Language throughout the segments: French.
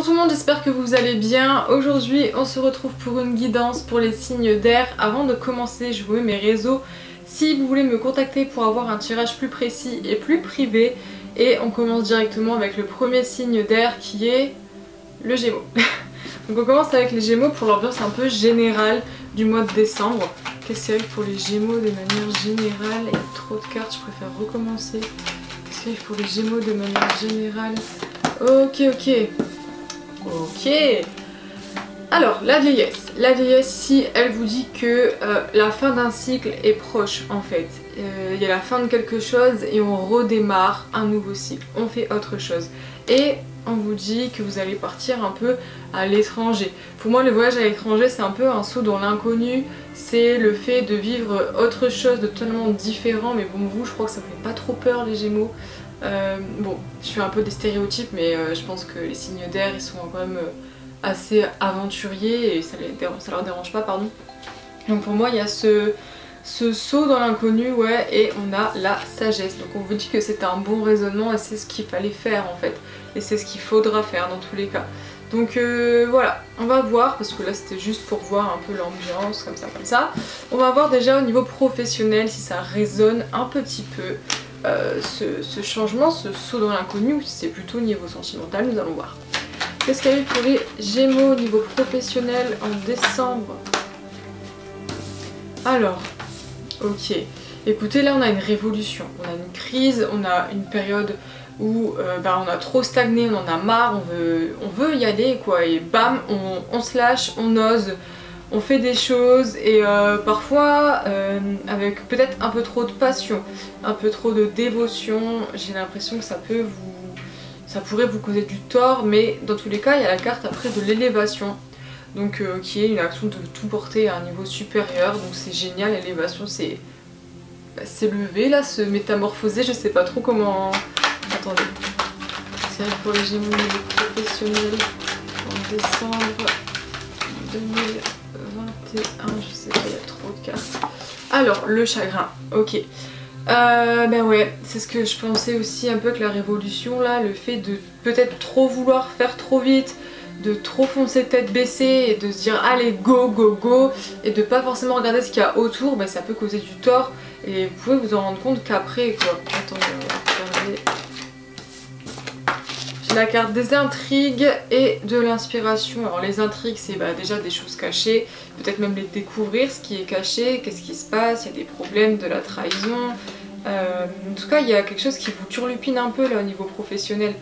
Bonjour tout le monde, j'espère que vous allez bien. Aujourd'hui on se retrouve pour une guidance pour les signes d'air. Avant de commencer, je vous mets mes réseaux si vous voulez me contacter pour avoir un tirage plus précis et plus privé. Et on commence directement avec le premier signe d'air qui est le Gémeaux. Donc on commence avec les Gémeaux pour l'ambiance un peu générale du mois de décembre. Qu'est-ce qu'il y a pour les Gémeaux de manière générale? Il y a trop de cartes, je préfère recommencer. Qu'est-ce qu'il y a pour les Gémeaux de manière générale? Ok. Alors, la vieillesse. La vieillesse, si elle vous dit que la fin d'un cycle est proche en fait. Il y a la fin de quelque chose et on redémarre un nouveau cycle. On fait autre chose. Et on vous dit que vous allez partir un peu à l'étranger. Pour moi, le voyage à l'étranger, c'est un peu un saut dans l'inconnu. C'est le fait de vivre autre chose de totalement différent. Mais bon, vous, je crois que ça ne fait pas trop peur les Gémeaux. Bon, je fais un peu des stéréotypes, mais je pense que les signes d'air, ils sont quand même assez aventuriers et ça leur dérange pas, pardon. Donc pour moi, il y a ce saut dans l'inconnu, ouais, et on a la sagesse. Donc on vous dit que c'est un bon raisonnement et c'est ce qu'il fallait faire en fait. Et c'est ce qu'il faudra faire dans tous les cas. Donc voilà, on va voir, parce que là c'était juste pour voir un peu l'ambiance, comme ça. On va voir déjà au niveau professionnel si ça résonne un petit peu. Ce changement, ce saut dans l'inconnu, ou si c'est plutôt au niveau sentimental, nous allons voir. Qu'est-ce qu'il y a eu pour les Gémeaux au niveau professionnel en décembre? Alors, ok. Écoutez, là on a une révolution, on a une crise, on a une période où on a trop stagné, on en a marre, on veut y aller quoi, et bam, on se lâche, on ose. On fait des choses et parfois avec peut-être un peu trop de passion, un peu trop de dévotion, j'ai l'impression que ça pourrait vous causer du tort, mais dans tous les cas il y a la carte après de l'élévation, donc qui est une action de tout porter à un niveau supérieur, donc c'est génial. L'élévation c'est lever là, se métamorphoser, je sais pas trop comment... Attendez, c'est pour les Gémeaux au niveau professionnel en décembre 2021, je sais pas, il y a trop de cartes. Alors, le chagrin, ok. Ben ouais, c'est ce que je pensais aussi un peu que la révolution là, le fait de peut-être trop vouloir faire trop vite, de trop foncer tête baissée et de se dire allez go go go et de pas forcément regarder ce qu'il y a autour, ben ça peut causer du tort et vous pouvez vous en rendre compte qu'après quoi. Attendez, on va regarder. La carte des intrigues et de l'inspiration. Alors les intrigues c'est déjà des choses cachées, peut-être même les découvrir, ce qui est caché, qu'est-ce qui se passe, il y a des problèmes, de la trahison. En tout cas il y a quelque chose qui vous turlupine un peu là au niveau professionnel.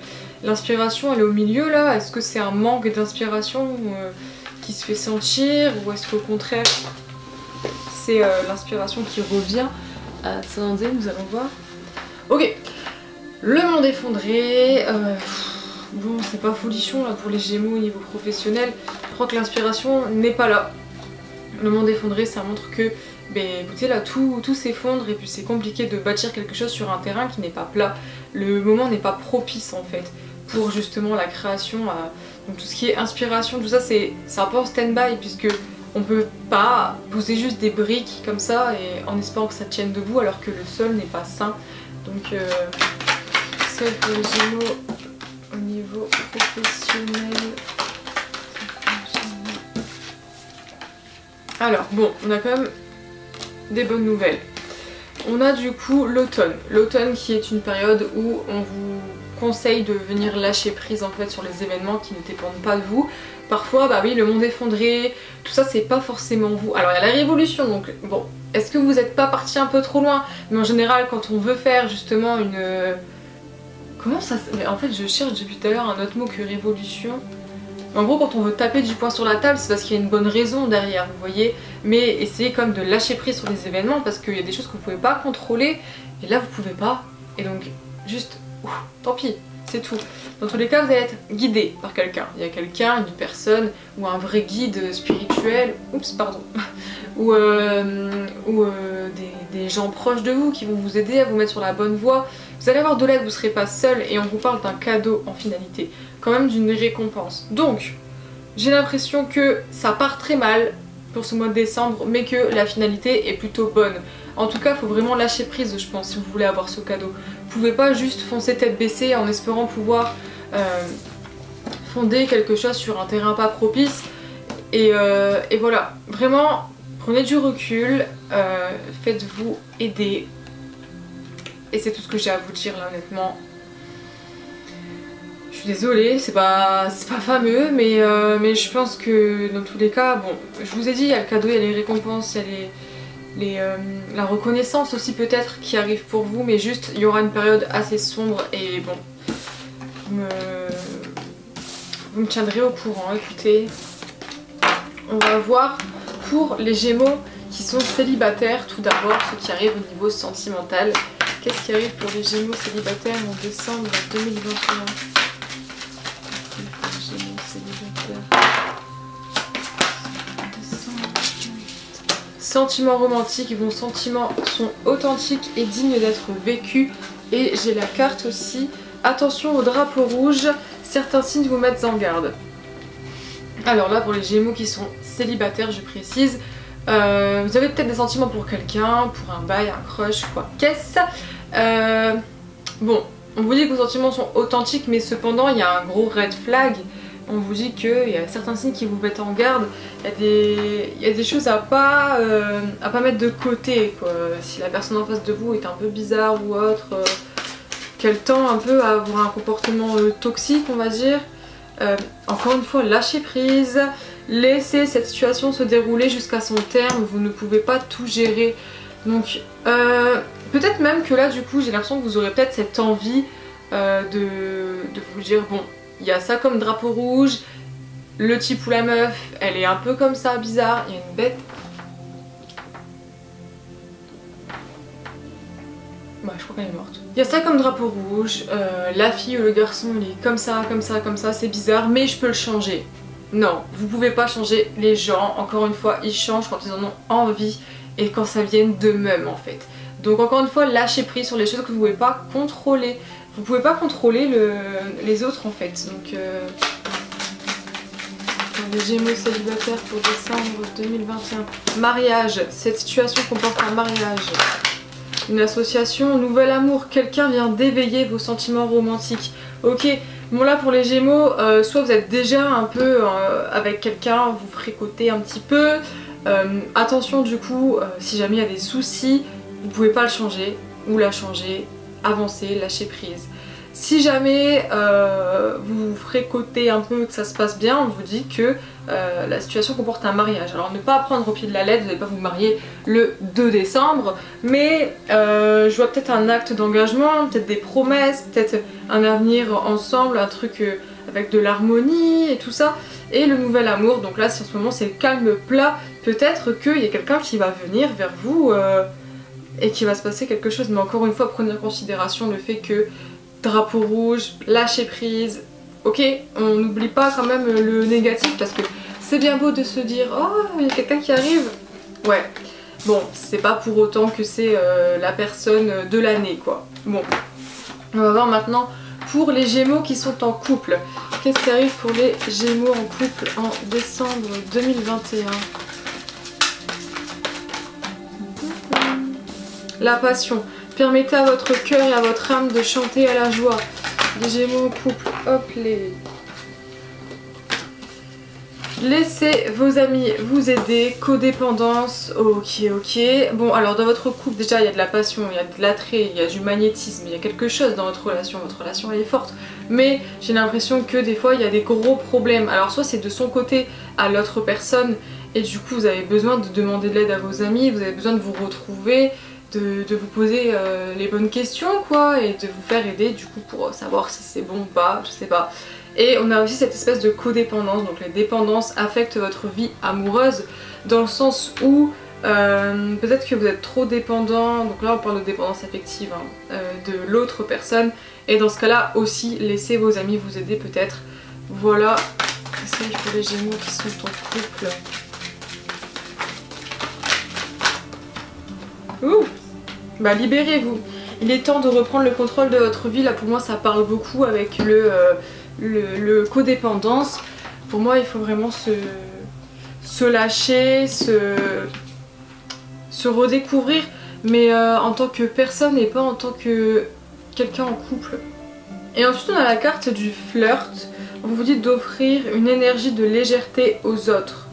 L'inspiration elle est au milieu là, est-ce que c'est un manque d'inspiration qui se fait sentir ou est-ce qu'au contraire c'est l'inspiration qui revient? Attendez, nous allons voir. Ok, le monde effondré. Bon, c'est pas folichon là pour les Gémeaux au niveau professionnel. Je crois que l'inspiration n'est pas là. Le monde effondré, ça montre que, écoutez là, tout s'effondre et puis c'est compliqué de bâtir quelque chose sur un terrain qui n'est pas plat. Le moment n'est pas propice en fait pour justement la création. Donc tout ce qui est inspiration, tout ça, c'est un peu en stand-by puisque on peut pas poser juste des briques comme ça et en espérant que ça tienne debout alors que le sol n'est pas sain. Donc c'est pour les Gémeaux au niveau professionnel. Alors bon, on a quand même des bonnes nouvelles. On a du coup l'automne. L'automne qui est une période où on vous conseille de venir lâcher prise en fait sur les événements qui ne dépendent pas de vous. Parfois, oui, le monde effondré, tout ça c'est pas forcément vous. Alors il y a la révolution, donc bon, est-ce que vous n'êtes pas parti un peu trop loin? Mais en général, quand on veut faire justement une... Comment ça... Mais en fait je cherche depuis tout à l'heure un autre mot que révolution. En gros quand on veut taper du poing sur la table c'est parce qu'il y a une bonne raison derrière, vous voyez. Mais essayez comme de lâcher prise sur les événements parce qu'il y a des choses que vous pouvez pas contrôler. Et là vous pouvez pas. Et donc juste, tant pis, c'est tout. Dans tous les cas vous allez être guidé par quelqu'un. Il y a quelqu'un, une personne ou un vrai guide spirituel. Oups pardon. ou des gens proches de vous qui vont vous aider à vous mettre sur la bonne voie. Vous allez avoir de l'aide, vous ne serez pas seul et on vous parle d'un cadeau en finalité, quand même d'une récompense. Donc, j'ai l'impression que ça part très mal pour ce mois de décembre, mais que la finalité est plutôt bonne. En tout cas, il faut vraiment lâcher prise, je pense, si vous voulez avoir ce cadeau. Vous ne pouvez pas juste foncer tête baissée en espérant pouvoir fonder quelque chose sur un terrain pas propice. Et voilà, vraiment, prenez du recul, faites-vous aider. Et c'est tout ce que j'ai à vous dire là, honnêtement. Je suis désolée, c'est pas fameux, mais je pense que dans tous les cas, bon, je vous ai dit, il y a le cadeau, il y a les récompenses, il y a la reconnaissance aussi peut-être qui arrive pour vous, mais juste, il y aura une période assez sombre et bon, vous me tiendrez au courant, écoutez. On va voir pour les Gémeaux qui sont célibataires, tout d'abord, ce qui arrive au niveau sentimental. Qu'est-ce qui arrive pour les Gémeaux célibataires en décembre 2021? Sentiments romantiques, vos sentiments sont authentiques et dignes d'être vécus. Et j'ai la carte aussi, attention au drapeau rouge, certains signes vous mettent en garde. Alors là pour les Gémeaux qui sont célibataires, je précise, vous avez peut-être des sentiments pour quelqu'un, pour un bail, un crush, quoi qu'est-ce. Bon, on vous dit que vos sentiments sont authentiques, mais cependant il y a un gros red flag. On vous dit qu'il y a certains signes qui vous mettent en garde, il y a des choses à pas mettre de côté, quoi. Si la personne en face de vous est un peu bizarre ou autre, qu'elle tend un peu à avoir un comportement toxique, on va dire. Encore une fois, lâchez prise, laissez cette situation se dérouler jusqu'à son terme, vous ne pouvez pas tout gérer. Donc peut-être même que là du coup j'ai l'impression que vous aurez peut-être cette envie de vous dire bon, il y a ça comme drapeau rouge, le type ou la meuf, elle est un peu comme ça, bizarre, il y a une bête. Bah je crois qu'elle est morte. Il y a ça comme drapeau rouge, la fille ou le garçon il est comme ça, comme ça, comme ça, c'est bizarre, mais je peux le changer. Non, vous pouvez pas changer les gens, encore une fois, ils changent quand ils en ont envie et quand ça vient d'eux-mêmes en fait. Donc encore une fois, lâchez prise sur les choses que vous pouvez pas contrôler. Vous pouvez pas contrôler les autres en fait. Donc les Gémeaux célibataires pour décembre 2021. Mariage, cette situation comporte un mariage. Une association, nouvel amour, quelqu'un vient d'éveiller vos sentiments romantiques. Ok, bon là pour les Gémeaux, soit vous êtes déjà un peu avec quelqu'un, vous fréquentez un petit peu. Attention du coup, si jamais il y a des soucis, vous pouvez pas le changer ou la changer, avancez, lâchez prise. Si jamais vous fréquentez un peu, que ça se passe bien, on vous dit que la situation comporte un mariage. Alors ne pas prendre au pied de la lettre, vous n'allez pas vous marier le 2 décembre, mais je vois peut-être un acte d'engagement, peut-être des promesses, peut-être un avenir ensemble, un truc avec de l'harmonie et tout ça. Et le nouvel amour, donc là si en ce moment c'est le calme plat, peut-être qu'il y a quelqu'un qui va venir vers vous et qu'il va se passer quelque chose. Mais encore une fois, prenez en considération le fait que drapeau rouge, lâcher prise, ok, on n'oublie pas quand même le négatif parce que c'est bien beau de se dire oh il y a quelqu'un qui arrive, ouais, bon c'est pas pour autant que c'est la personne de l'année quoi. Bon, on va voir maintenant pour les Gémeaux qui sont en couple. Qu'est-ce qui arrive pour les Gémeaux en couple en décembre 2021? La passion. Permettez à votre cœur et à votre âme de chanter à la joie. Les Gémeaux en couple, hop les... Laissez vos amis vous aider, codépendance, ok. Bon alors dans votre couple déjà il y a de la passion, il y a de l'attrait, il y a du magnétisme, il y a quelque chose dans votre relation elle est forte. Mais j'ai l'impression que des fois il y a des gros problèmes. Alors soit c'est de son côté à l'autre personne et du coup vous avez besoin de demander de l'aide à vos amis, vous avez besoin de vous retrouver, de vous poser les bonnes questions quoi et de vous faire aider du coup pour savoir si c'est bon ou pas, je sais pas. Et on a aussi cette espèce de codépendance, donc les dépendances affectent votre vie amoureuse dans le sens où peut-être que vous êtes trop dépendant, donc là on parle de dépendance affective hein, de l'autre personne et dans ce cas là aussi laissez vos amis vous aider peut-être. Voilà, c'est pour les Gémeaux qui sont en couple. Ouh, bah libérez-vous, il est temps de reprendre le contrôle de votre vie, là pour moi ça parle beaucoup avec le codépendance. Pour moi il faut vraiment se lâcher, se redécouvrir mais en tant que personne et pas en tant que quelqu'un en couple. Et ensuite on a la carte du flirt. On vous dit d'offrir une énergie de légèreté aux autres.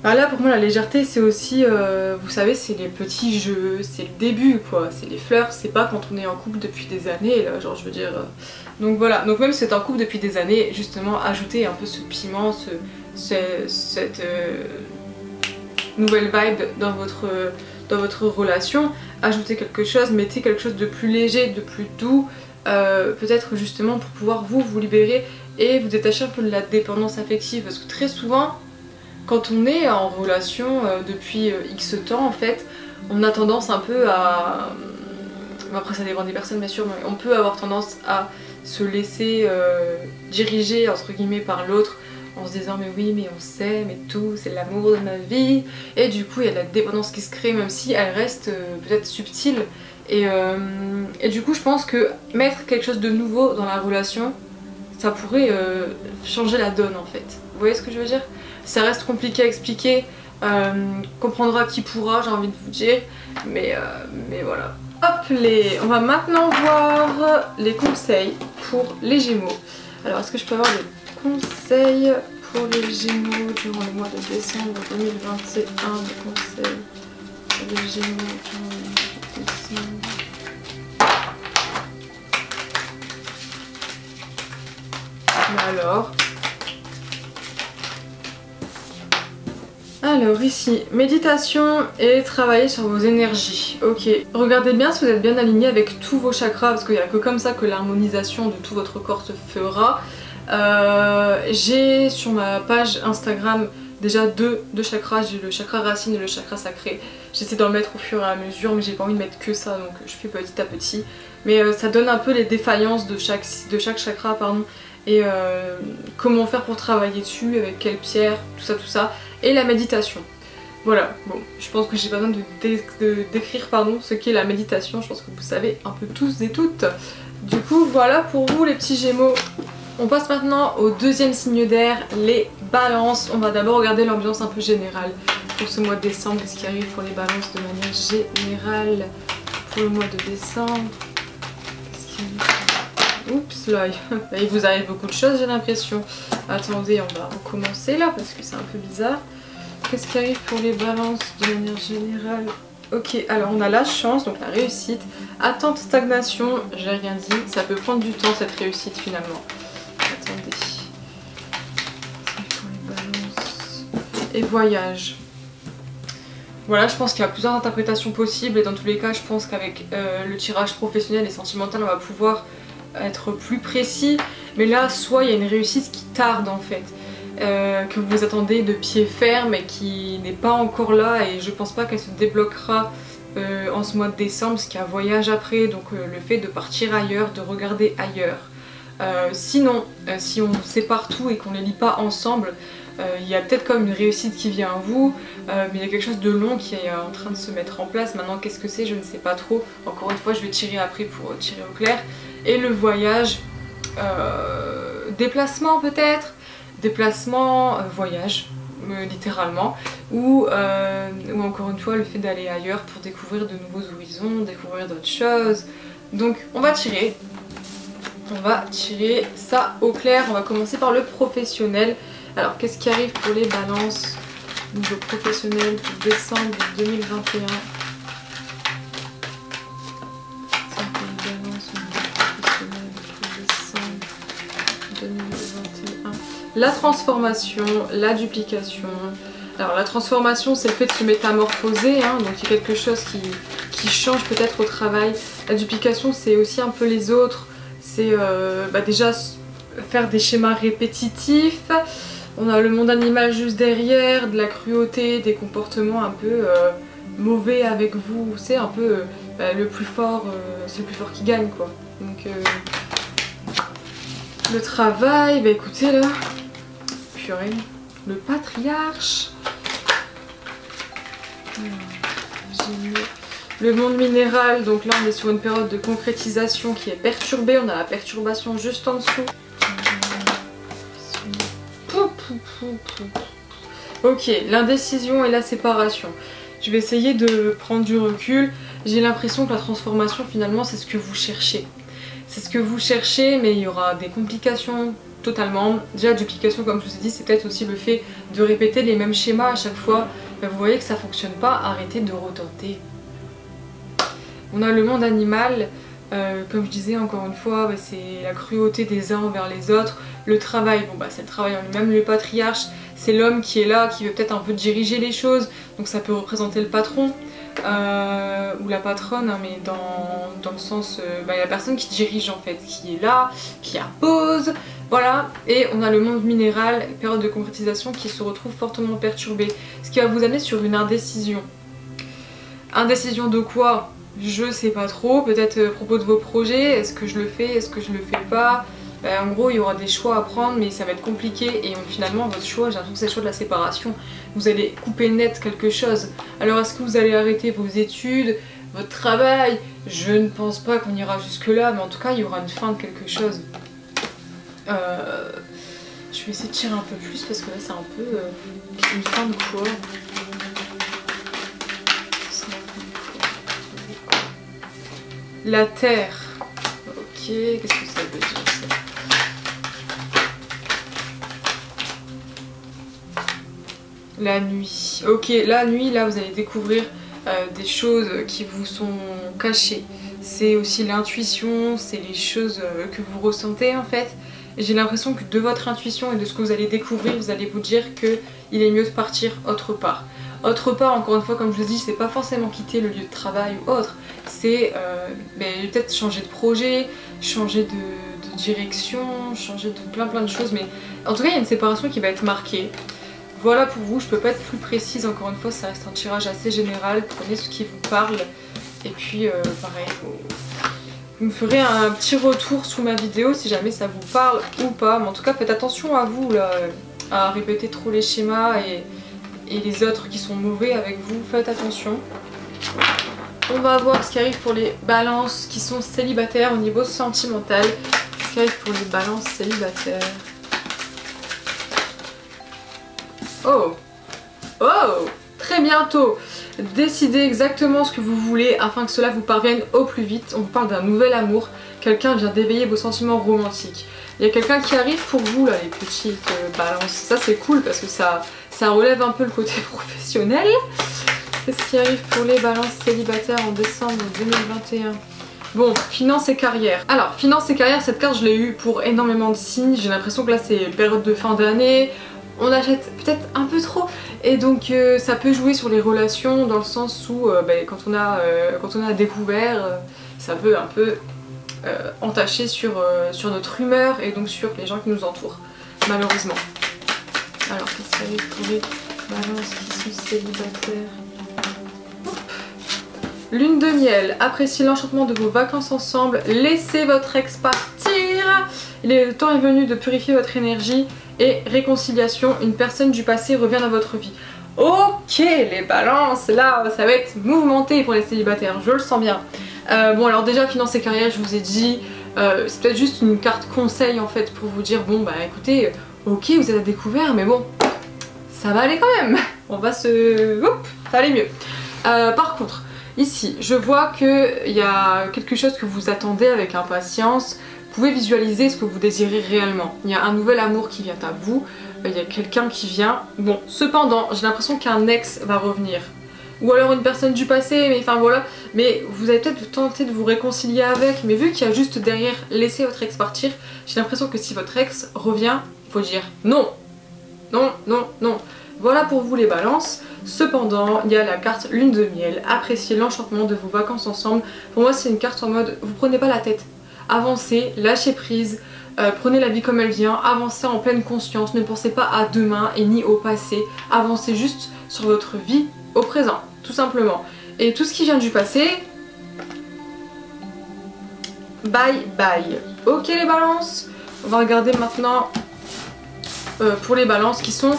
Alors là pour moi la légèreté c'est aussi, vous savez, c'est les petits jeux, c'est le début quoi, c'est les flirts, c'est pas quand on est en couple depuis des années là, genre je veux dire... Donc voilà, donc même si c'est en couple depuis des années, justement ajoutez un peu ce piment, cette nouvelle vibe dans votre relation, ajoutez quelque chose, mettez quelque chose de plus léger, de plus doux, peut-être justement pour pouvoir vous libérer et vous détacher un peu de la dépendance affective, parce que très souvent quand on est en relation depuis X temps en fait, on a tendance un peu à... Après ça dépend des personnes bien sûr, mais on peut avoir tendance à se laisser diriger entre guillemets par l'autre en se disant mais oui mais on s'aime et tout, c'est l'amour de ma vie, et du coup il y a de la dépendance qui se crée même si elle reste peut-être subtile et du coup je pense que mettre quelque chose de nouveau dans la relation ça pourrait changer la donne en fait. Vous voyez ce que je veux dire? Ça reste compliqué à expliquer, comprendra qui pourra, j'ai envie de vous dire, mais voilà. Hop, on va maintenant voir les conseils pour les Gémeaux. Alors est-ce que je peux avoir des conseils pour les Gémeaux durant le mois de décembre 2021? Des conseils pour les Gémeaux durant le mois de décembre. Alors ici, méditation et travailler sur vos énergies. Ok, regardez bien si vous êtes bien aligné avec tous vos chakras parce qu'il n'y a que comme ça que l'harmonisation de tout votre corps se fera. J'ai sur ma page Instagram déjà deux chakras, j'ai le chakra racine et le chakra sacré. J'essaie d'en mettre au fur et à mesure mais j'ai pas envie de mettre que ça donc je fais petit à petit. Mais ça donne un peu les défaillances de chaque chakra pardon. Et comment faire pour travailler dessus, avec quelle pierre, tout ça, et la méditation. Voilà, bon, je pense que j'ai pas besoin de décrire pardon, ce qu'est la méditation, je pense que vous savez un peu tous et toutes. Du coup, voilà pour vous les petits Gémeaux. On passe maintenant au deuxième signe d'air, les balances. On va d'abord regarder l'ambiance un peu générale pour ce mois de décembre, ce qui arrive pour les balances de manière générale pour le mois de décembre. Qu'est-ce qui arrive? Oups là, il vous arrive beaucoup de choses j'ai l'impression. Attendez, on va recommencer là parce que c'est un peu bizarre. Qu'est-ce qui arrive pour les balances de manière générale? Ok, alors on a la chance, donc la réussite. Attente, stagnation, j'ai rien dit. Ça peut prendre du temps cette réussite finalement. Attendez. Pour les balances. Et voyage. Voilà, je pense qu'il y a plusieurs interprétations possibles et dans tous les cas, je pense qu'avec le tirage professionnel et sentimental, on va pouvoir être plus précis, mais là soit il y a une réussite qui tarde en fait, que vous attendez de pied ferme et qui n'est pas encore là et je pense pas qu'elle se débloquera en ce mois de décembre parce qu'il y a un voyage après, donc le fait de partir ailleurs, de regarder ailleurs. Sinon, si on sépare tout et qu'on les lit pas ensemble, il y a peut-être comme une réussite qui vient à vous, mais il y a quelque chose de long qui est en train de se mettre en place. Maintenant qu'est-ce que c'est, je ne sais pas trop. Encore une fois je vais tirer après pour tirer au clair. Et le voyage, déplacement peut-être, déplacement, voyage littéralement, ou encore une fois le fait d'aller ailleurs pour découvrir de nouveaux horizons, découvrir d'autres choses. Donc on va tirer ça au clair. On va commencer par le professionnel. Alors qu'est-ce qui arrive pour les balances niveau professionnel pour décembre 2021? La transformation, la duplication. Alors la transformation c'est le fait de se métamorphoser, hein, donc il y a quelque chose qui change peut-être au travail. La duplication c'est aussi un peu les autres, c'est déjà faire des schémas répétitifs. On a le monde animal juste derrière, de la cruauté, des comportements un peu mauvais avec vous, c'est un peu le plus fort, c'est le plus fort qui gagne quoi. Donc le travail, bah écoutez là, purée, le patriarche, le monde minéral, donc là on est sur une période de concrétisation qui est perturbée, on a la perturbation juste en dessous. Ok, l'indécision et la séparation. Je vais essayer de prendre du recul. J'ai l'impression que la transformation finalement c'est ce que vous cherchez. c'est ce que vous cherchez, mais il y aura des complications totalement. Déjà, duplication, comme je vous ai dit, c'est peut-être aussi le fait de répéter les mêmes schémas à chaque fois. Vous voyez que ça fonctionne pas, arrêtez de retenter. On a le monde animal, comme je disais encore une fois, c'est la cruauté des uns envers les autres. Le travail, bon c'est le travail en lui-même, le patriarche, c'est l'homme qui est là, qui veut peut-être un peu diriger les choses, donc ça peut représenter le patron. Ou la patronne, hein, mais dans le sens la personne qui dirige en fait, qui est là, qui impose, voilà. Et on a le monde minéral, période de concrétisation qui se retrouve fortement perturbée, ce qui va vous amener sur une indécision. Indécision de quoi? Je sais pas trop, peut-être à propos de vos projets, est-ce que je le fais, est-ce que je le fais pas? En gros il y aura des choix à prendre mais ça va être compliqué et finalement votre choix, j'ai l'impression que c'est le choix de la séparation. Vous allez couper net quelque chose. Alors est-ce que vous allez arrêter vos études, votre travail? Je ne pense pas qu'on ira jusque là, mais en tout cas il y aura une fin de quelque chose. Je vais essayer de tirer un peu plus parce que là c'est un peu une fin de quoi? La terre. Ok, qu'est-ce que ça veut dire ça? La nuit. Ok, la nuit, là vous allez découvrir des choses qui vous sont cachées. C'est aussi l'intuition, c'est les choses que vous ressentez en fait. Et j'ai l'impression que de votre intuition et de ce que vous allez découvrir, vous allez vous dire qu'il est mieux de partir autre part. Autre part, encore une fois, comme je vous dis, c'est pas forcément quitter le lieu de travail ou autre. C'est peut-être changer de projet, changer de direction, changer de plein de choses. Mais en tout cas, il y a une séparation qui va être marquée. Voilà pour vous, je peux pas être plus précise, encore une fois, ça reste un tirage assez général, prenez ce qui vous parle. Et puis pareil, vous me ferez un petit retour sous ma vidéo si jamais ça vous parle ou pas. Mais en tout cas, faites attention à vous là, à répéter trop les schémas et les autres qui sont mauvais avec vous, faites attention. On va voir ce qui arrive pour les balances qui sont célibataires au niveau sentimental. Ce qui arrive pour les balances célibataires. Oh! Oh! Très bientôt! Décidez exactement ce que vous voulez afin que cela vous parvienne au plus vite. On vous parle d'un nouvel amour. Quelqu'un vient d'éveiller vos sentiments romantiques. Il y a quelqu'un qui arrive pour vous là, les petites balances. Ça c'est cool parce que ça relève un peu le côté professionnel. Qu'est-ce qui arrive pour les balances célibataires en décembre 2021? Bon, finances et carrière. Alors, finances et carrière, cette carte je l'ai eue pour énormément de signes. J'ai l'impression que là c'est période de fin d'année. On achète peut-être un peu trop et donc ça peut jouer sur les relations dans le sens où quand on a découvert, ça peut un peu entacher sur notre humeur et donc sur les gens qui nous entourent, malheureusement. Alors qu'est-ce qu'il y a pour les balances qui sont célibataires? Hop. Lune de miel, appréciez l'enchantement de vos vacances ensemble, laissez votre ex partir, le temps est venu de purifier votre énergie. Et réconciliation, une personne du passé revient dans votre vie. Ok les balances, là ça va être mouvementé pour les célibataires, je le sens bien. Bon alors déjà finance et carrière, je vous ai dit, c'est peut-être juste une carte conseil en fait pour vous dire bon bah écoutez, ok vous êtes à découvert mais bon, ça va aller quand même. On va se... Oups, ça va aller mieux. Par contre, ici je vois qu'il y a quelque chose que vous attendez avec impatience. Vous pouvez visualiser ce que vous désirez réellement. Il y a un nouvel amour qui vient à vous, il y a quelqu'un qui vient. Bon, cependant, j'ai l'impression qu'un ex va revenir. Ou alors une personne du passé, mais enfin voilà. Mais vous allez peut-être tenter de vous réconcilier avec, mais vu qu'il y a juste derrière laisser votre ex partir, j'ai l'impression que si votre ex revient, il faut dire non. Non, non, non. Voilà pour vous les balances. Cependant, il y a la carte lune de miel. Appréciez l'enchantement de vos vacances ensemble. Pour moi, c'est une carte en mode, vous prenez pas la tête. Avancez, lâchez prise, prenez la vie comme elle vient, avancez en pleine conscience, ne pensez pas à demain et ni au passé, avancez juste sur votre vie au présent, tout simplement. Et tout ce qui vient du passé, bye bye. Ok les balances, on va regarder maintenant pour les balances qui sont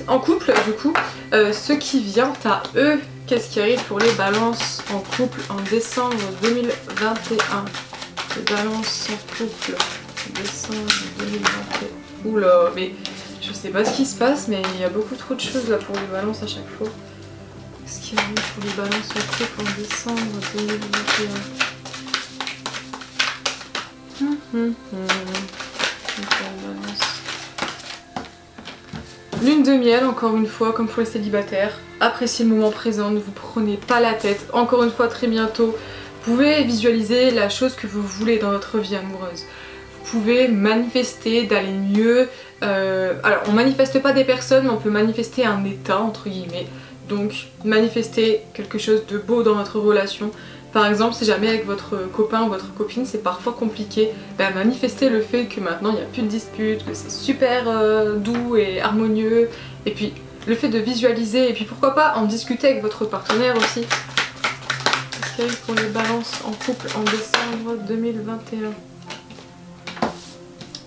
en couple du coup, ce qui vient à eux, qu'est-ce qui arrive pour les balances en couple en décembre 2021. Les balances en couple, décembre 2021. Oula, mais je sais pas ce qui se passe, mais il y a beaucoup trop de choses là pour les balances à chaque fois. Qu'est-ce qu'il y a pour les balances en couple en décembre 2021? Lune de miel, encore une fois, comme pour les célibataires. Appréciez le moment présent, ne vous prenez pas la tête. Encore une fois, très bientôt, vous pouvez visualiser la chose que vous voulez dans votre vie amoureuse. Vous pouvez manifester d'aller mieux. Alors, on manifeste pas des personnes, mais on peut manifester un état, entre guillemets. Donc, manifester quelque chose de beau dans votre relation. Par exemple, si jamais avec votre copain ou votre copine c'est parfois compliqué, bah, manifestez le fait que maintenant il n'y a plus de disputes, que c'est super doux et harmonieux. Et puis le fait de visualiser, et puis pourquoi pas en discuter avec votre partenaire aussi. Qu'est-ce qu'il y a eu pour les balances en couple en décembre 2021?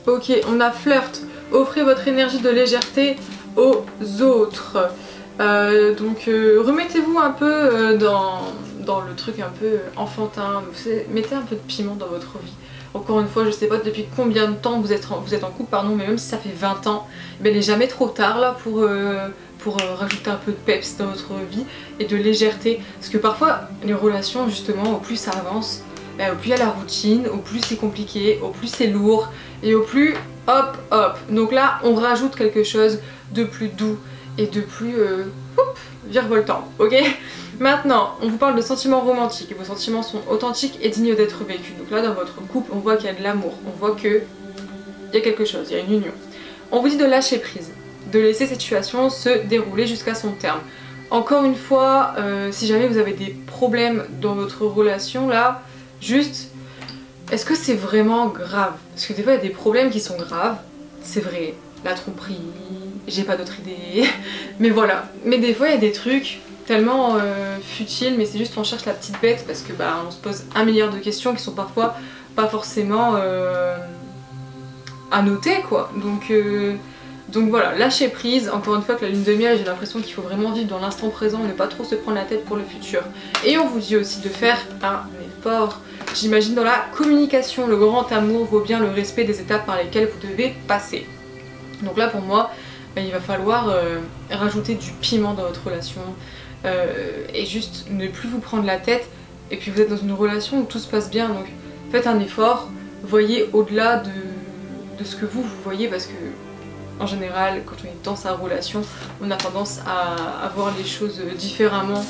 Ok, on a flirt. Offrez votre énergie de légèreté aux autres. Donc remettez-vous un peu dans le truc un peu enfantin, mettez un peu de piment dans votre vie. Encore une fois, je sais pas depuis combien de temps vous êtes en couple, pardon, mais même si ça fait 20 ans, ben, il n'est jamais trop tard là pour rajouter un peu de peps dans votre vie et de légèreté. Parce que parfois, les relations, justement, au plus ça avance, ben, au plus il y a la routine, au plus c'est compliqué, au plus c'est lourd et au plus hop hop. Donc là, on rajoute quelque chose de plus doux et de plus virevoltant, ok? Maintenant, on vous parle de sentiments romantiques et vos sentiments sont authentiques et dignes d'être vécus. Donc là, dans votre couple, on voit qu'il y a de l'amour, on voit qu'il y a quelque chose, il y a une union. On vous dit de lâcher prise, de laisser cette situation se dérouler jusqu'à son terme. Encore une fois, si jamais vous avez des problèmes dans votre relation, là, juste, est-ce que c'est vraiment grave? Parce que des fois, il y a des problèmes qui sont graves, c'est vrai, la tromperie, j'ai pas d'autre idée, mais voilà. Mais des fois, il y a des trucs tellement futiles, mais c'est juste on cherche la petite bête parce que bah, on se pose 1 milliard de questions qui sont parfois pas forcément à noter, quoi. Donc voilà, lâcher prise. Encore une fois, que la lune de miel, j'ai l'impression qu'il faut vraiment vivre dans l'instant présent, ne pas trop se prendre la tête pour le futur. Et on vous dit aussi de faire un effort. J'imagine dans la communication, le grand amour vaut bien le respect des étapes par lesquelles vous devez passer. Donc là pour moi, il va falloir rajouter du piment dans votre relation et juste ne plus vous prendre la tête. Et puis vous êtes dans une relation où tout se passe bien, donc faites un effort, voyez au-delà de ce que vous voyez, parce que en général quand on est dans sa relation on a tendance à voir les choses différemment.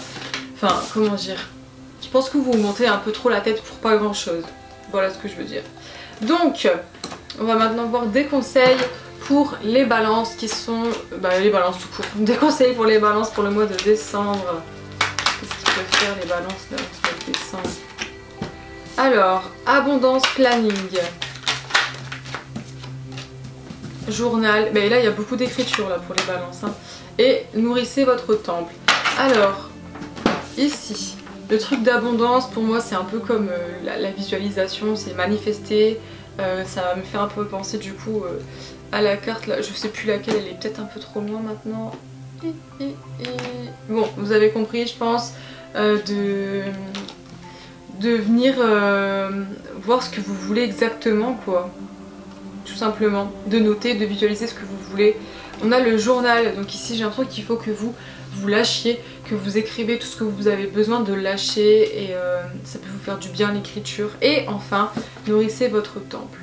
Enfin comment dire, je pense que vous vous montez un peu trop la tête pour pas grand chose, voilà ce que je veux dire. Donc on va maintenant voir des conseils pour les balances qui sont... les balances tout court. Des conseils pour les balances pour le mois de décembre. Qu'est-ce qu'ils peuvent faire les balances là, ce mois de décembre? Alors, abondance, planning. Journal. Mais là il y a beaucoup d'écriture là pour les balances. Hein. Et nourrissez votre temple. Alors, ici, le truc d'abondance pour moi c'est un peu comme la visualisation, c'est manifester. Ça me fait un peu penser du coup à la carte là, je sais plus laquelle, elle est peut-être un peu trop loin maintenant. Bon, vous avez compris je pense, de venir voir ce que vous voulez exactement quoi, tout simplement, de noter, de visualiser ce que vous voulez. On a le journal, donc ici j'ai l'impression qu'il faut que vous lâchiez, que vous écrivez tout ce que vous avez besoin de lâcher et ça peut vous faire du bien l'écriture. Et enfin, nourrissez votre temple.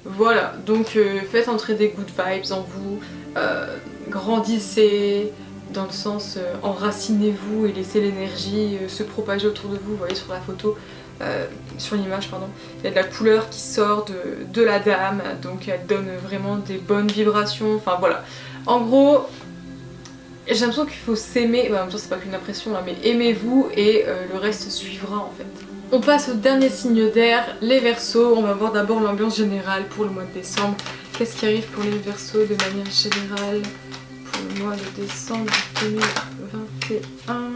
Voilà, donc faites entrer des good vibes en vous, grandissez, dans le sens enracinez-vous et laissez l'énergie se propager autour de vous. Vous voyez sur la photo, sur l'image pardon, il y a de la couleur qui sort de la dame, donc elle donne vraiment des bonnes vibrations, enfin voilà. En gros, j'ai l'impression qu'il faut s'aimer, en même temps c'est pas qu'une impression là, mais aimez-vous et le reste suivra en fait. On passe au dernier signe d'air, les Verseaux. On va voir d'abord l'ambiance générale pour le mois de décembre. Qu'est-ce qui arrive pour les Verseaux de manière générale pour le mois de décembre 2021?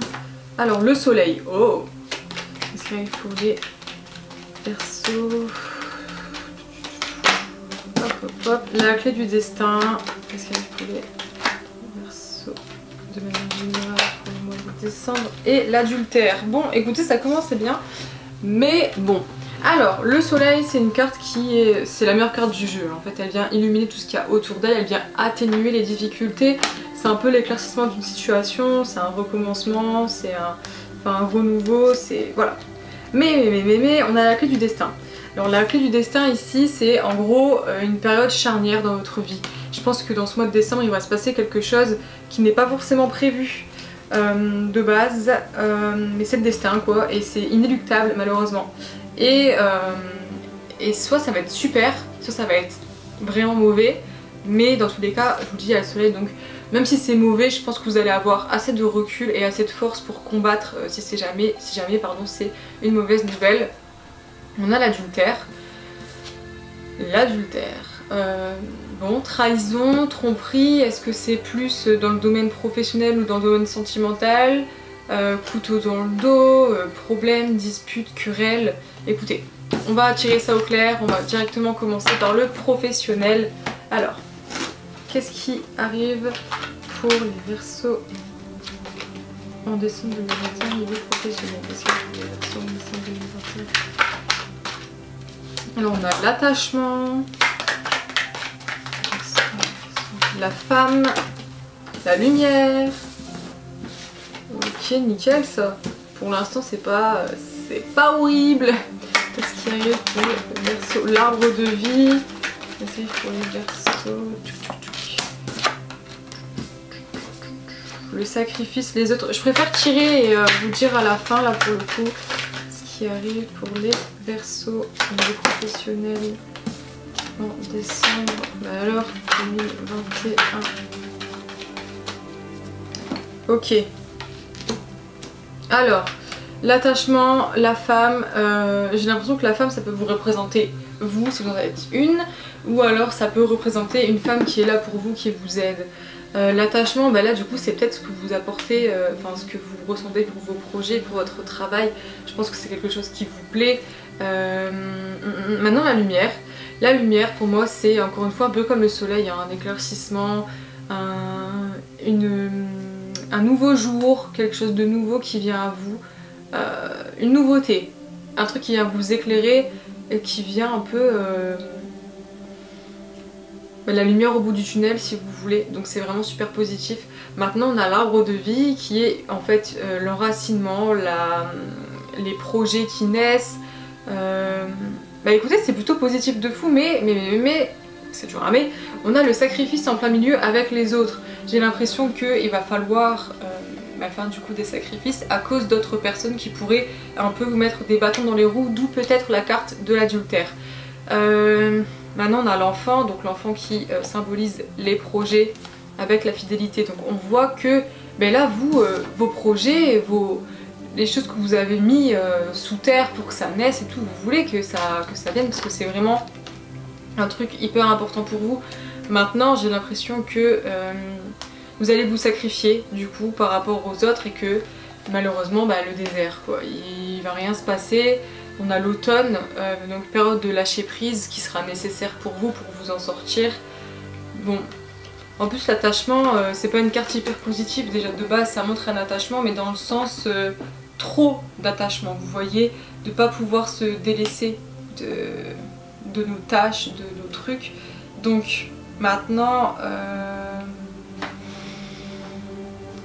Alors le soleil, oh! Qu'est-ce qui arrive pour les Verseaux? Hop hop hop, la clé du destin. Qu'est-ce qui arrive pour les Verseaux de manière générale pour le mois de décembre? Et l'adultère. Bon écoutez, ça commence bien. Mais bon, alors le soleil c'est une carte c'est la meilleure carte du jeu. En fait elle vient illuminer tout ce qu'il y a autour d'elle, elle vient atténuer les difficultés. C'est un peu l'éclaircissement d'une situation, c'est un recommencement, c'est un renouveau, c'est... voilà. Mais on a la clé du destin. Alors la clé du destin ici, c'est en gros une période charnière dans votre vie. Je pense que dans ce mois de décembre, il va se passer quelque chose qui n'est pas forcément prévu de base, mais c'est le destin quoi, et c'est inéluctable malheureusement. Et soit ça va être super, soit ça va être vraiment mauvais, mais dans tous les cas, je vous dis, il y a le soleil, donc même si c'est mauvais, je pense que vous allez avoir assez de recul et assez de force pour combattre si jamais c'est une mauvaise nouvelle. On a l'adultère. Bon, trahison, tromperie, est-ce que c'est plus dans le domaine professionnel ou dans le domaine sentimental? Couteau dans le dos, problème, dispute, querelle. Écoutez, on va tirer ça au clair, on va directement commencer par le professionnel. Alors, qu'est-ce qui arrive pour les Verseaux en décembre 2021 niveau professionnel? Qu'est-ce qu'il y a pour les Verseaux en décembre 2021? Alors on a l'attachement, la femme, la lumière. Ok, nickel ça. Pour l'instant c'est pas horrible. Qu'est-ce qui arrive pour les Verseaux? L'arbre de vie. Qu'est-ce qu'il y a pour les Verseaux? Le sacrifice, les autres. Je préfère tirer et vous dire à la fin là pour le coup ce qui arrive pour les Verseaux au niveau professionnel en décembre. Bah alors 2021. Ok. Alors, l'attachement, la femme, j'ai l'impression que la femme ça peut vous représenter vous si vous en êtes une, ou alors ça peut représenter une femme qui est là pour vous, qui vous aide. L'attachement, bah là du coup c'est peut-être ce que vous apportez, enfin ce que vous ressentez pour vos projets, pour votre travail. Je pense que c'est quelque chose qui vous plaît. Maintenant la lumière. La lumière pour moi c'est encore une fois un peu comme le soleil, hein, un éclaircissement, un nouveau jour, quelque chose de nouveau qui vient à vous, une nouveauté, un truc qui vient vous éclairer et qui vient un peu... la lumière au bout du tunnel si vous voulez, donc c'est vraiment super positif. Maintenant on a l'arbre de vie qui est en fait l'enracinement, les projets qui naissent. Bah écoutez c'est plutôt positif de fou, mais c'est toujours un mais, on a le sacrifice en plein milieu avec les autres. J'ai l'impression qu'il va falloir faire du coup des sacrifices à cause d'autres personnes qui pourraient un peu vous mettre des bâtons dans les roues, d'où peut-être la carte de l'adultère. Maintenant on a l'enfant, donc l'enfant qui symbolise les projets avec la fidélité. Donc on voit que là vous, vos projets, les choses que vous avez mis sous terre pour que ça naisse et tout, vous voulez que ça vienne parce que c'est vraiment un truc hyper important pour vous. Maintenant j'ai l'impression que vous allez vous sacrifier du coup par rapport aux autres et que malheureusement le désert quoi, il va rien se passer. On a l'automne, donc période de lâcher prise qui sera nécessaire pour vous en sortir. Bon, en plus l'attachement, c'est pas une carte hyper positive, déjà de base ça montre un attachement, mais dans le sens trop d'attachement, vous voyez, de pas pouvoir se délaisser de nos tâches, de nos trucs. Donc maintenant...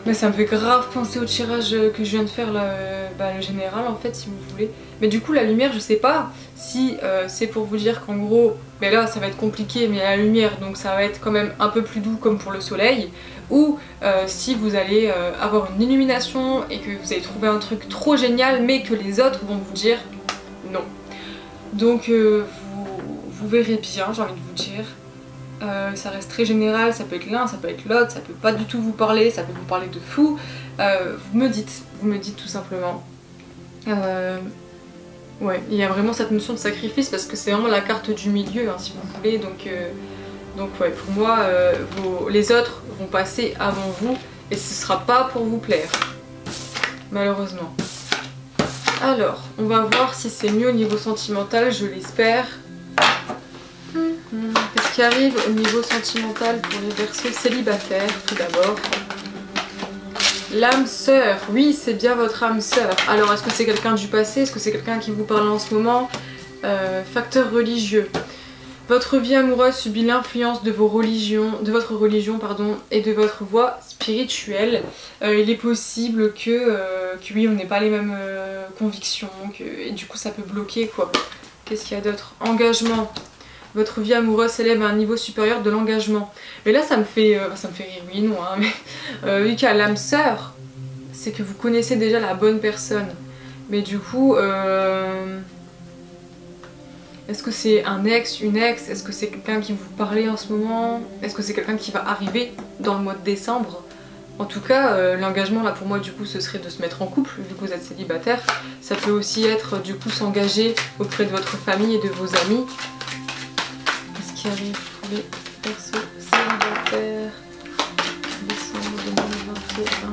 mais ça me fait grave penser au tirage que je viens de faire, le général en fait si vous voulez. Mais du coup la lumière je sais pas si c'est pour vous dire qu'en gros, là ça va être compliqué mais la lumière donc ça va être quand même un peu plus doux comme pour le soleil. Ou si vous allez avoir une illumination et que vous allez trouver un truc trop génial mais que les autres vont vous dire non. Donc vous verrez bien, j'ai envie de vous dire. Ça reste très général, ça peut être l'un, ça peut être l'autre, ça peut pas du tout vous parler, ça peut vous parler de fou. Vous me dites tout simplement. Ouais, il y a vraiment cette notion de sacrifice parce que c'est vraiment la carte du milieu hein, si vous voulez. Donc ouais, pour moi, les autres vont passer avant vous et ce sera pas pour vous plaire, malheureusement. Alors, on va voir si c'est mieux au niveau sentimental, je l'espère. Qu'est-ce qui arrive au niveau sentimental pour les Verseaux célibataires tout d'abord? L'âme sœur, oui c'est bien votre âme sœur. Alors est-ce que c'est quelqu'un du passé? Est-ce que c'est quelqu'un qui vous parle en ce moment? Facteur religieux. Votre vie amoureuse subit l'influence de votre religion et de votre voie spirituelle. Il est possible que oui on n'ait pas les mêmes convictions et du coup ça peut bloquer quoi. Qu'est-ce qu'il y a d'autre? Engagement. Votre vie amoureuse s'élève à un niveau supérieur de l'engagement. Mais là ça me fait rire, oui non, hein, mais vu qu'il y a l'âme sœur, c'est que vous connaissez déjà la bonne personne. Mais du coup, est-ce que c'est un ex, une ex? Est-ce que c'est quelqu'un qui vous parlait en ce moment? Est-ce que c'est quelqu'un qui va arriver dans le mois de décembre? En tout cas, l'engagement là pour moi du coup ce serait de se mettre en couple vu que vous êtes célibataire. Ça peut aussi être du coup s'engager auprès de votre famille et de vos amis. Qu'est-ce qui arrive pour les persos célibataires? Décembre 2021.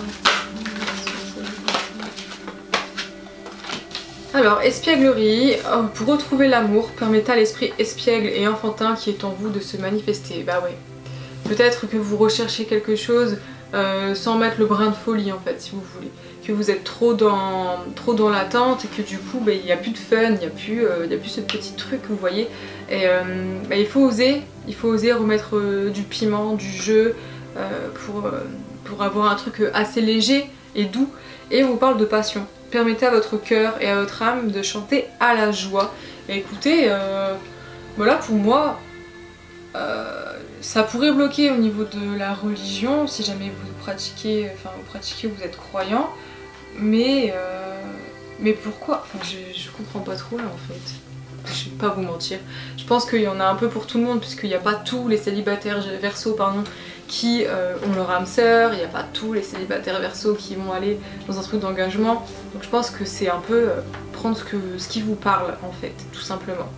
Alors, espièglerie, pour retrouver l'amour, permettez à l'esprit espiègle et enfantin qui est en vous de se manifester. Bah ouais. Peut-être que vous recherchez quelque chose sans mettre le brin de folie en fait, si vous voulez. Que vous êtes trop dans l'attente et que du coup, bah, il n'y a plus de fun, il n'y a plus ce petit truc, vous voyez. Et bah, il faut oser remettre du piment, du jeu, pour avoir un truc assez léger et doux. Et on vous parle de passion. Permettez à votre cœur et à votre âme de chanter à la joie. Et écoutez, voilà pour moi, ça pourrait bloquer au niveau de la religion si jamais vous pratiquez, vous êtes croyant. Mais pourquoi? Enfin, je comprends pas trop là en fait. Je vais pas vous mentir. Je pense qu'il y en a un peu pour tout le monde puisqu'il n'y a pas tous les célibataires Verseau qui ont leur âme sœur, il n'y a pas tous les célibataires Verseau qui vont aller dans un truc d'engagement. Donc je pense que c'est un peu prendre ce qui vous parle en fait, tout simplement.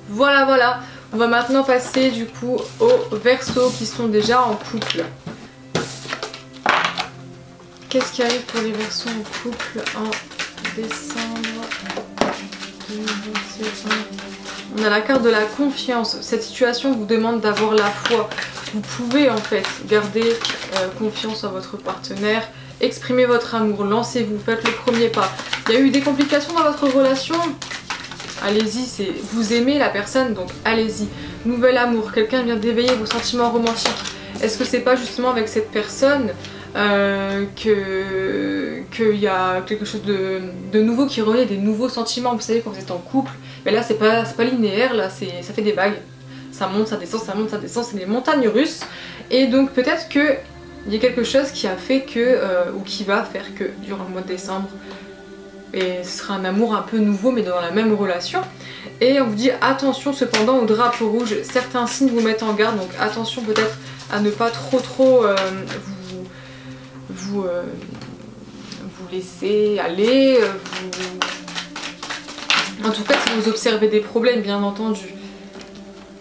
Voilà, on va maintenant passer du coup aux Verseaux qui sont déjà en couple. Qu'est-ce qui arrive pour les Verseaux en couple en décembre 2021? On a la carte de la confiance. Cette situation vous demande d'avoir la foi. Vous pouvez en fait garder confiance en votre partenaire, exprimer votre amour, lancez-vous, faites le premier pas. Il y a eu des complications dans votre relation? Allez-y, vous aimez la personne, donc allez-y. Nouvel amour, quelqu'un vient d'éveiller vos sentiments romantiques. Est-ce que c'est pas justement avec cette personne qu'il y a quelque chose de nouveau qui renaît, des nouveaux sentiments? Vous savez, quand vous êtes en couple, mais là c'est pas linéaire, là ça fait des vagues. Ça monte, ça descend, ça monte, ça descend, c'est des montagnes russes. Et donc peut-être qu'il y a quelque chose qui a fait que, ou qui va faire que durant le mois de décembre, et ce sera un amour un peu nouveau mais dans la même relation. Et on vous dit attention cependant au drapeau rouge, certains signes vous mettent en garde, donc attention peut-être à ne pas trop vous laisser aller, en tout cas si vous observez des problèmes bien entendu.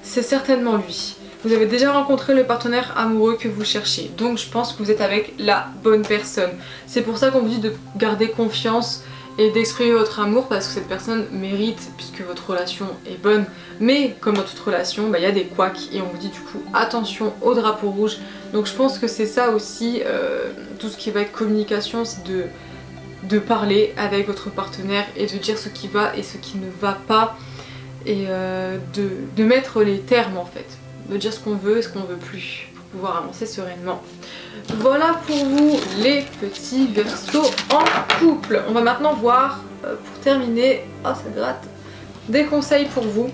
C'est certainement lui. Vous avez déjà rencontré le partenaire amoureux que vous cherchez. Donc je pense que vous êtes avec la bonne personne. C'est pour ça qu'on vous dit de garder confiance et d'exprimer votre amour parce que cette personne mérite puisque votre relation est bonne. Mais comme dans toute relation, bah, y a des couacs et on vous dit du coup attention au drapeau rouge. Donc je pense que c'est ça aussi, tout ce qui va être communication, c'est de parler avec votre partenaire et de dire ce qui va et ce qui ne va pas. Et de mettre les termes en fait, de dire ce qu'on veut et ce qu'on veut plus pour pouvoir avancer sereinement. Voilà pour vous les petits Verseaux en couple. On va maintenant voir pour terminer, oh ça gratte, des conseils pour vous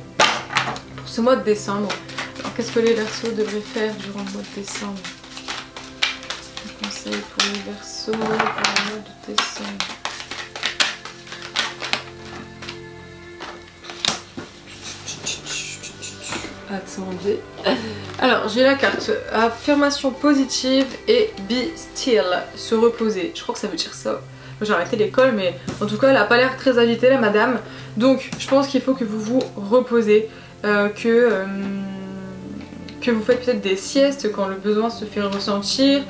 pour ce mois de décembre. Alors qu'est-ce que les Verseaux devraient faire durant le mois de décembre? Des conseils pour les Verseaux pour le mois de décembre. Attendez. Alors j'ai la carte affirmation positive et be still, se reposer. Je crois que ça veut dire ça. J'ai arrêté l'école mais en tout cas elle a pas l'air très agitée la madame. Donc je pense qu'il faut que vous vous reposez, que vous faites peut-être des siestes quand le besoin se fait ressentir,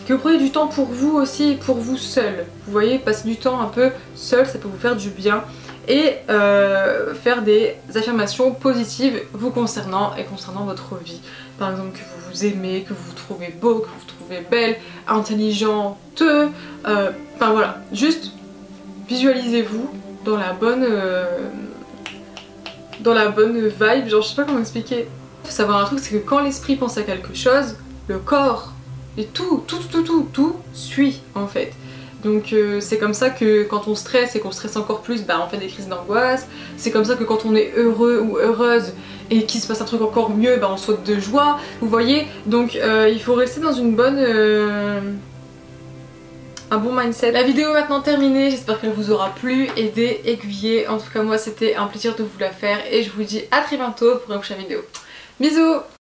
que vous prenez du temps pour vous aussi, pour vous seul. Vous voyez, passer du temps un peu seul, ça peut vous faire du bien. Et faire des affirmations positives vous concernant et concernant votre vie. Par exemple que vous vous aimez, que vous vous trouvez beau, que vous vous trouvez belle, intelligente, enfin voilà, juste visualisez-vous dans la bonne vibe, genre je sais pas comment expliquer. Il faut savoir un truc, c'est que quand l'esprit pense à quelque chose, le corps et tout suit en fait. Donc c'est comme ça que quand on stresse et qu'on stresse encore plus, bah on fait des crises d'angoisse. C'est comme ça que quand on est heureux ou heureuse et qu'il se passe un truc encore mieux, bah on saute de joie, vous voyez. Donc il faut rester dans une bonne... un bon mindset. La vidéo est maintenant terminée, j'espère qu'elle vous aura plu, aidé, aiguillé. En tout cas moi c'était un plaisir de vous la faire et je vous dis à très bientôt pour une prochaine vidéo. Bisous!